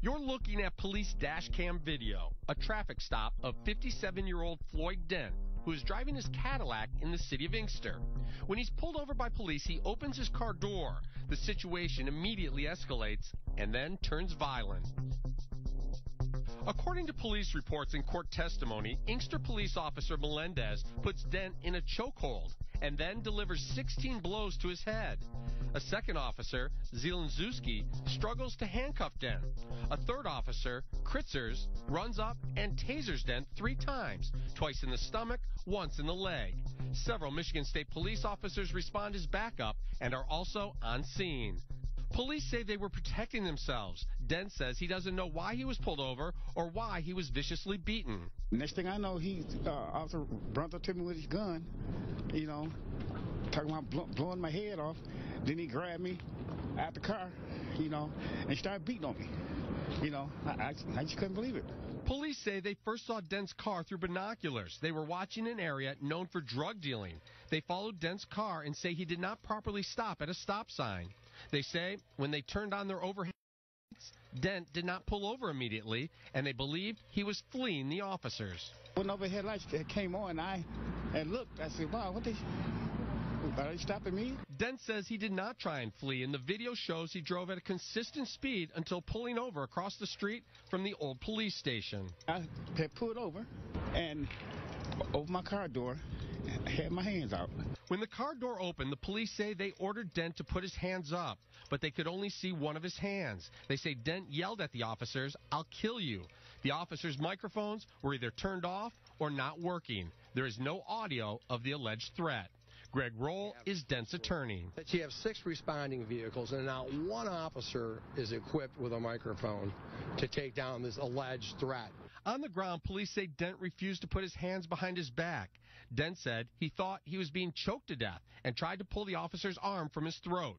You're looking at police dash cam video, a traffic stop of 57-year-old Floyd Dent, who is driving his Cadillac in the city of Inkster. When he's pulled over by police, he opens his car door. The situation immediately escalates and then turns violent. According to police reports and court testimony, Inkster police officer Melendez puts Dent in a chokehold and then delivers 16 blows to his head. A second officer, Zielinski, struggles to handcuff Dent. A third officer, Kritzers, runs up and tasers Dent 3 times, twice in the stomach, once in the leg. Several Michigan State police officers respond as backup and are also on scene. Police say they were protecting themselves. Dent says he doesn't know why he was pulled over or why he was viciously beaten. Next thing I know, officer brought up to me with his gun, talking about blowing my head off. Then he grabbed me out the car, and started beating on me. I just couldn't believe it. Police say they first saw Dent's car through binoculars. They were watching an area known for drug dealing. They followed Dent's car and say he did not properly stop at a stop sign. They say when they turned on their overhead lights, Dent did not pull over immediately, and they believed he was fleeing the officers. When overhead lights came on, I looked. I said, wow, are they stopping me? Dent says he did not try and flee, and the video shows he drove at a consistent speed until pulling over across the street from the old police station. I had pulled over and opened my car door, had my hands out. When the car door opened, the police say they ordered Dent to put his hands up, but they could only see one of his hands. They say Dent yelled at the officers, "I'll kill you." The officers' microphones were either turned off or not working. There is no audio of the alleged threat. Greg Roll is Dent's attorney. That you have 6 responding vehicles and not one officer is equipped with a microphone to take down this alleged threat. On the ground, police say Dent refused to put his hands behind his back. Dent said he thought he was being choked to death and tried to pull the officer's arm from his throat.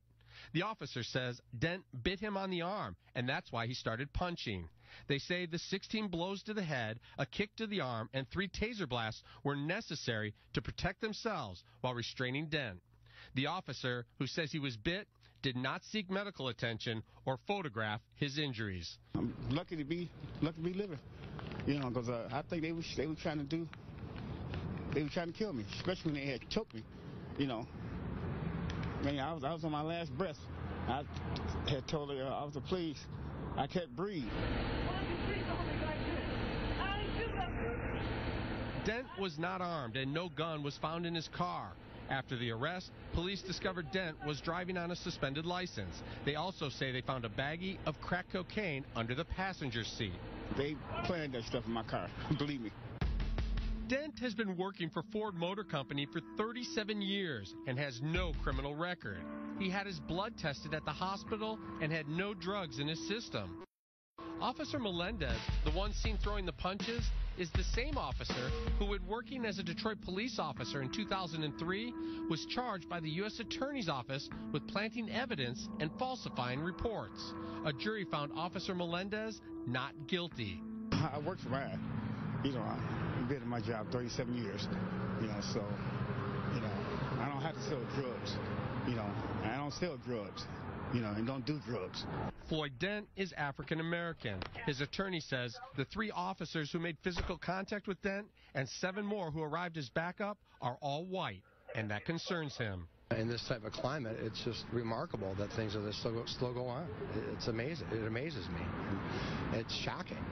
The officer says Dent bit him on the arm, and that's why he started punching. They say the 16 blows to the head, a kick to the arm, and 3 taser blasts were necessary to protect themselves while restraining Dent. The officer, who says he was bit, did not seek medical attention or photograph his injuries. I'm lucky to be living, because I think they were trying to kill me, especially when they had choked me, Man, I was on my last breath. I had told the officer, please, I can't breathe. Dent was not armed and no gun was found in his car. After the arrest, police discovered Dent was driving on a suspended license. They also say they found a baggie of crack cocaine under the passenger's seat. They planted that stuff in my car, believe me. Dent has been working for Ford Motor Company for 37 years and has no criminal record. He had his blood tested at the hospital and had no drugs in his system. Officer Melendez, the one seen throwing the punches, is the same officer who, when working as a Detroit police officer in 2003, was charged by the U.S. Attorney's Office with planting evidence and falsifying reports. A jury found Officer Melendez not guilty. I worked for mine. I've been in my job 37 years, so, I don't have to sell drugs, I don't sell drugs, and don't do drugs. Floyd Dent is African American. His attorney says the 3 officers who made physical contact with Dent and 7 more who arrived as backup are all white, and that concerns him. In this type of climate, it's just remarkable that things of this still go on. It's amazing. It amazes me. It's shocking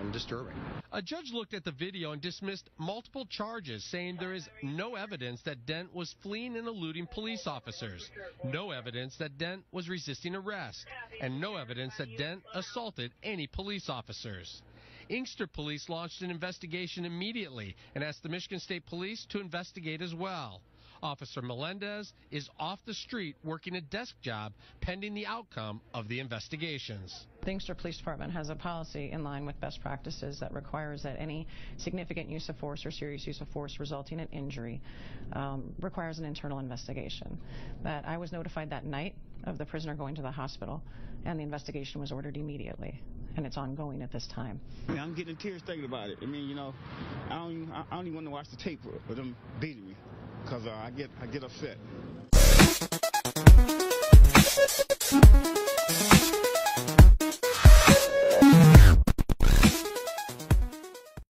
and disturbing. A judge looked at the video and dismissed multiple charges, saying there is no evidence that Dent was fleeing and eluding police officers, no evidence that Dent was resisting arrest, and no evidence that Dent assaulted any police officers. Inkster police launched an investigation immediately and asked the Michigan State Police to investigate as well. Officer Melendez is off the street working a desk job pending the outcome of the investigations. The Inkster Police Department has a policy in line with best practices that requires that any significant use of force or serious use of force resulting in injury requires an internal investigation. That I was notified that night of the prisoner going to the hospital, and the investigation was ordered immediately, and it's ongoing at this time. I'm getting tears thinking about it. I don't even want to watch the tape of them beating me, because I get upset.